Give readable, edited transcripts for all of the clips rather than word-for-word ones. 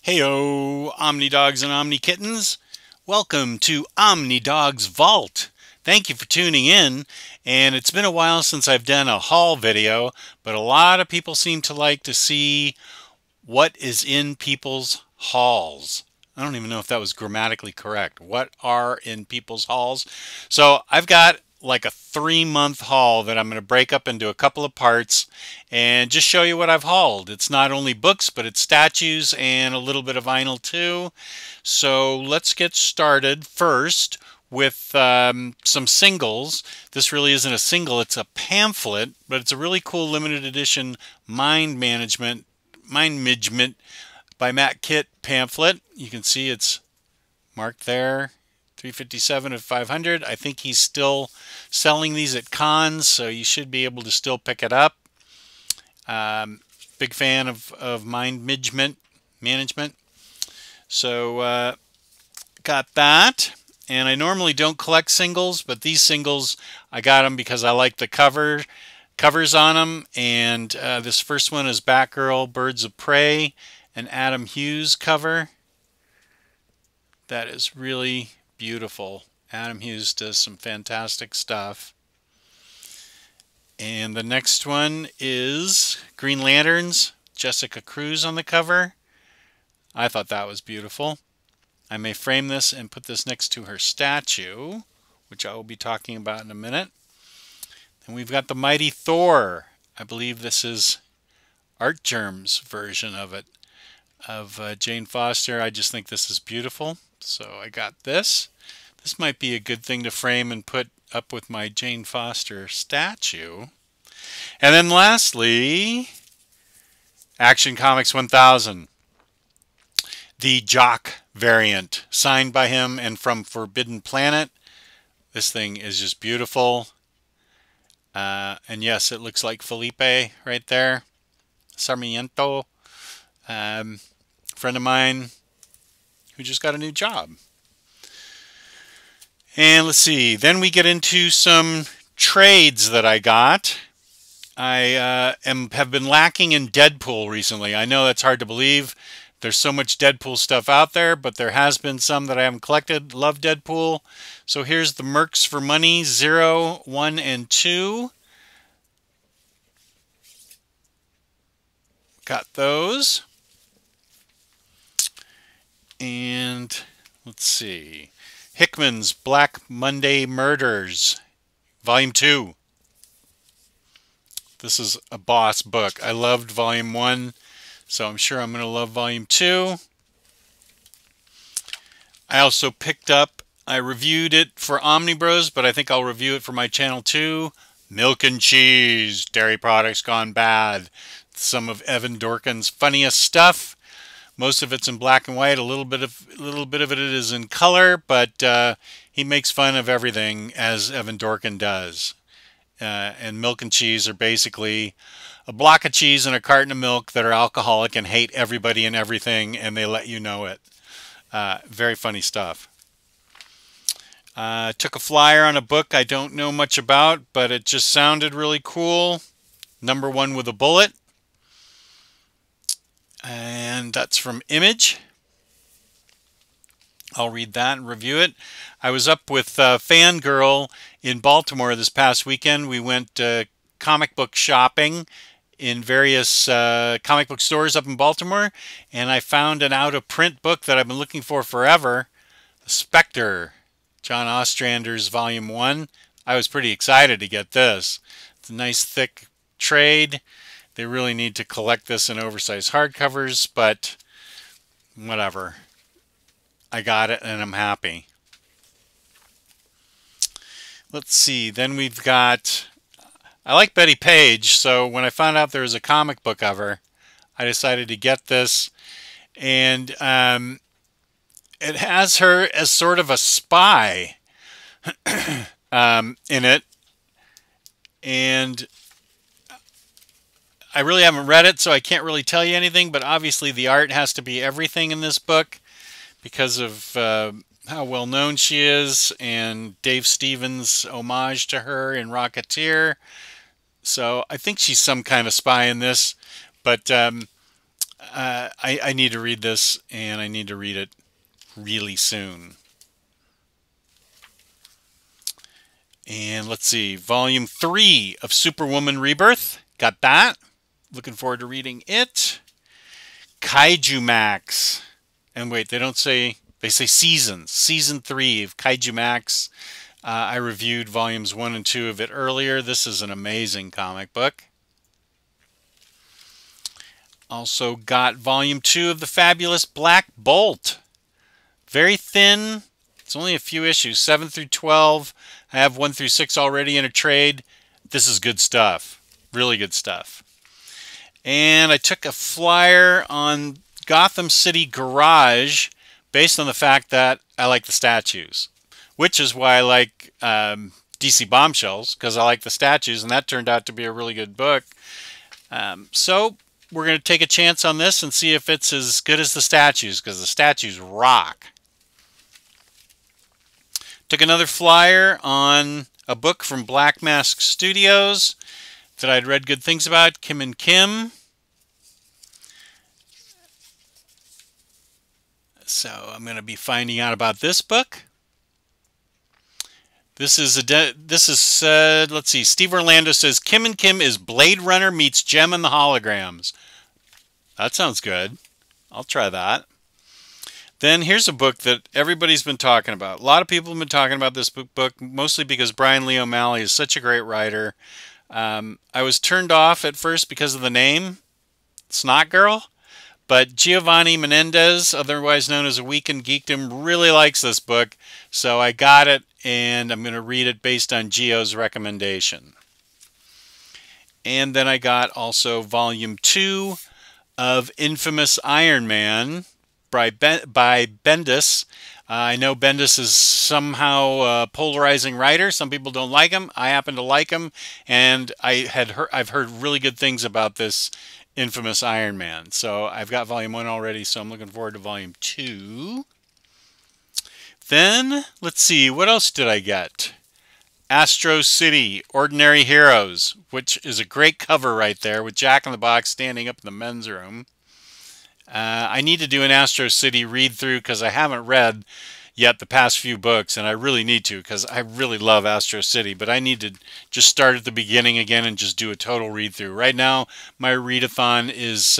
Heyo, OmniDog's and OmniKittens. Welcome to OmniDog's Vault. Thank you for tuning in. And it's been a while since I've done a haul video, but a lot of people seem to like to see what is in people's hauls. I don't even know if that was grammatically correct. What are in people's hauls? So I've got like a 3-month haul that I'm going to break up into a couple of parts and just show you what I've hauled. It's not only books, but it's statues and a little bit of vinyl too. So let's get started first with some singles. This really isn't a single, it's a pamphlet, but it's a really cool limited edition Mind Management by Matt Kitt pamphlet. You can see it's marked there, 357 of 500. I think he's still selling these at cons, so you should be able to still pick it up. Big fan of Mind Management. So got that. And I normally don't collect singles, but these singles, I got them because I like the covers on them. And this first one is Batgirl, Birds of Prey, an Adam Hughes cover. That is really beautiful. Adam Hughes does some fantastic stuff. And the next one is Green Lanterns, Jessica Cruz on the cover. I thought that was beautiful. I may frame this and put this next to her statue, which I will be talking about in a minute. And we've got the Mighty Thor. I believe this is Art Germ's version of it, of Jane Foster. I just think this is beautiful. So I got this. This might be a good thing to frame and put up with my Jane Foster statue. And then lastly, Action Comics 1000. The Jock variant, signed by him and from Forbidden Planet. This thing is just beautiful. And yes, it looks like Felipe right there. Sarmiento. Friend of mine who just got a new job. And let's see, then we get into some trades that I got. I have been lacking in Deadpool recently. I know that's hard to believe. There's so much Deadpool stuff out there, but there has been some that I haven't collected. Love Deadpool. So here's the Mercs for Money 0, 1, and 2. Got those. And let's see. Hickman's Black Monday Murders, Volume 2. This is a boss book. I loved Volume 1, so I'm sure I'm going to love Volume 2. I also picked up, I reviewed it for Omnibros, but I think I'll review it for my channel too. Milk and Cheese, Dairy Products Gone Bad. Some of Evan Dorkin's funniest stuff. Most of it's in black and white. A little bit of it is in color, but he makes fun of everything as Evan Dorkin does. And Milk and Cheese are basically a block of cheese and a carton of milk that are alcoholic and hate everybody and everything, and they let you know it. Very funny stuff. Took a flyer on a book I don't know much about, but it just sounded really cool. Number 1 with a Bullet. And that's from Image. I'll read that and review it. I was up with Fangirl in Baltimore this past weekend. We went comic book shopping in various comic book stores up in Baltimore, and I found an out-of-print book that I've been looking for forever, Spectre, John Ostrander's Volume 1. I was pretty excited to get this. It's a nice thick trade. They really need to collect this in oversized hardcovers, but whatever. I got it and I'm happy. Let's see, then we've got, I like Betty Page, so when I found out there was a comic book of her, I decided to get this. And it has her as sort of a spy in it. And I really haven't read it, so I can't really tell you anything, but obviously the art has to be everything in this book because of how well known she is, and Dave Stevens' homage to her in Rocketeer. So I think she's some kind of spy in this, but I need to read this, and I need to read it really soon. And let's see, Volume 3 of Superwoman Rebirth. Got that. Looking forward to reading it. Kaiju Max. And wait, they don't say, they say seasons. Season 3 of Kaiju Max. I reviewed Volumes 1 and 2 of it earlier. This is an amazing comic book. Also got Volume 2 of the Fabulous Black Bolt. Very thin. It's only a few issues, 7 through 12. I have 1 through 6 already in a trade. This is good stuff. Really good stuff. And I took a flyer on Gotham City Garage based on the fact that I like the statues, which is why I like DC Bombshells, because I like the statues, and that turned out to be a really good book. So we're going to take a chance on this and see if it's as good as the statues, because the statues rock. Took another flyer on a book from Black Mask Studios that I'd read good things about, Kim and Kim. So I'm going to be finding out about this book. This is let's see, Steve Orlando says Kim and Kim is Blade Runner meets Gem and the Holograms. That sounds good. I'll try that. Then here's a book that everybody's been talking about. A lot of people have been talking about this book, mostly because Brian Lee O'Malley is such a great writer. I was turned off at first because of the name, Snot Girl, but Giovanni Menendez, otherwise known as A Week in Geekdom, really likes this book, so I got it, and I'm going to read it based on Gio's recommendation. And then I got also Volume 2 of Infamous Iron Man by Bendis. I know Bendis is somehow a polarizing writer. Some people don't like him. I happen to like him, and I've heard really good things about this Infamous Iron Man. So I've got Volume 1 already, so I'm looking forward to Volume 2. Then, let's see, what else did I get? Astro City, Ordinary Heroes, which is a great cover right there with Jack in the Box standing up in the men's room. I need to do an Astro City read-through because I haven't read yet the past few books, and I really need to because I really love Astro City, but I need to just start at the beginning again and just do a total read-through. Right now, my readathon is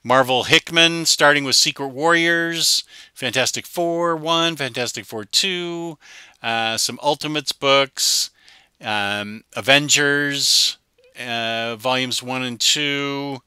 Marvel Hickman, starting with Secret Warriors, Fantastic Four 1, Fantastic Four 2, some Ultimates books, Avengers, Volumes 1 and 2,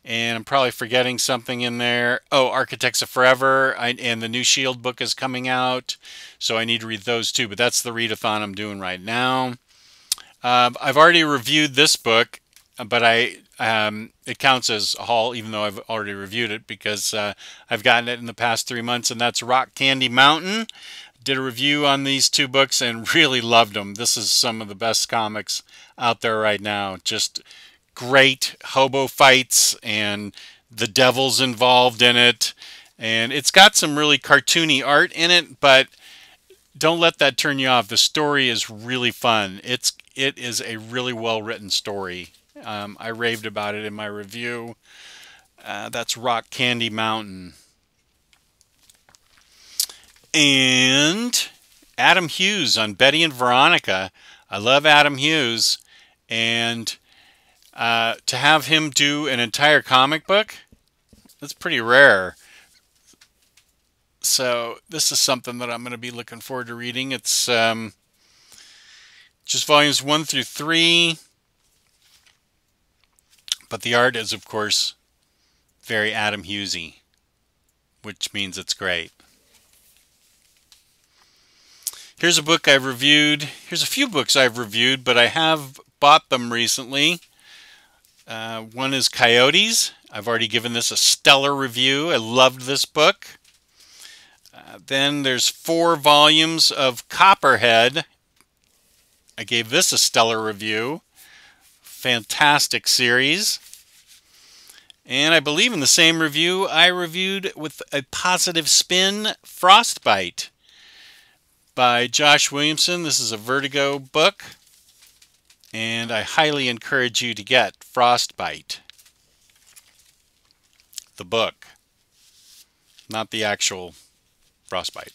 and I'm probably forgetting something in there. Oh, Architects of Forever, and the new S.H.I.E.L.D. book is coming out, so I need to read those too, but that's the readathon I'm doing right now. I've already reviewed this book, but it counts as a haul, even though I've already reviewed it, because I've gotten it in the past 3 months, and that's Rock Candy Mountain. Did a review on these 2 books and really loved them. This is some of the best comics out there right now. Just great hobo fights, and the devil's involved in it, and it's got some really cartoony art in it, but don't let that turn you off. The story is really fun. It is a really well written story. I raved about it in my review. That's Rock Candy Mountain. And Adam Hughes on Betty and Veronica. I love Adam Hughes, and to have him do an entire comic book, that's pretty rare. So this is something that I'm going to be looking forward to reading. It's just volumes 1 through 3, but the art is, of course, very Adam Hughesy, which means it's great. Here's a book I've reviewed. Here's a few books I've reviewed, but I have bought them recently. One is Coyotes. I've already given this a stellar review. I loved this book. Then there's 4 volumes of Copperhead. I gave this a stellar review. Fantastic series. And I believe in the same review I reviewed with a positive spin, Frostbite by Josh Williamson. This is a Vertigo book, and I highly encourage you to get Frostbite. the book, not the actual frostbite.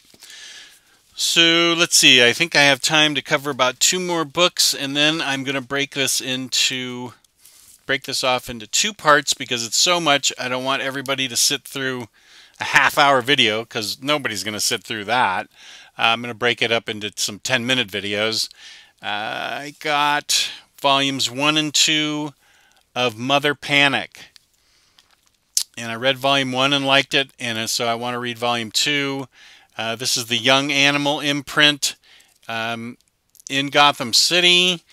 So let's see, I think I have time to cover about 2 more books, and then I'm going to break this off into 2 parts because it's so much. I don't want everybody to sit through a half-hour video because nobody's going to sit through that. I'm going to break it up into some 10-minute videos. I got volumes 1 and 2 of Mother Panic. And I read volume 1 and liked it, and so I want to read volume 2. This is the Young Animal imprint in Gotham City.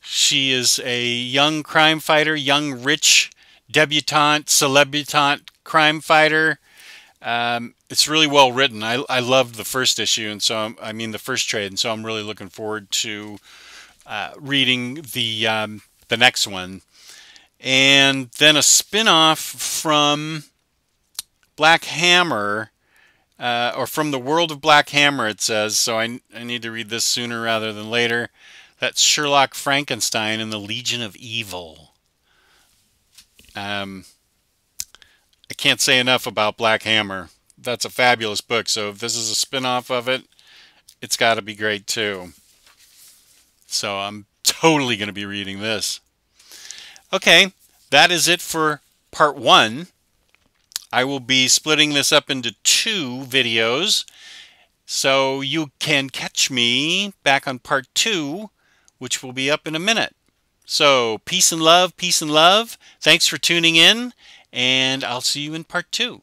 She is a young crime fighter, young rich debutante, celebutante crime fighter. It's really well written. I loved the first issue, and so the first trade, and so I'm really looking forward to reading the next one. And then a spin-off from Black Hammer, or from the world of Black Hammer, it says. So I need to read this sooner rather than later. That's Sherlock Frankenstein and the Legion of Evil. I can't say enough about Black Hammer. That's a fabulous book. So if this is a spin-off of it, it's got to be great too. So I'm totally going to be reading this. Okay, that is it for part 1. I will be splitting this up into 2 videos. So you can catch me back on part 2, which will be up in a minute. So peace and love, peace and love. Thanks for tuning in, and I'll see you in part 2.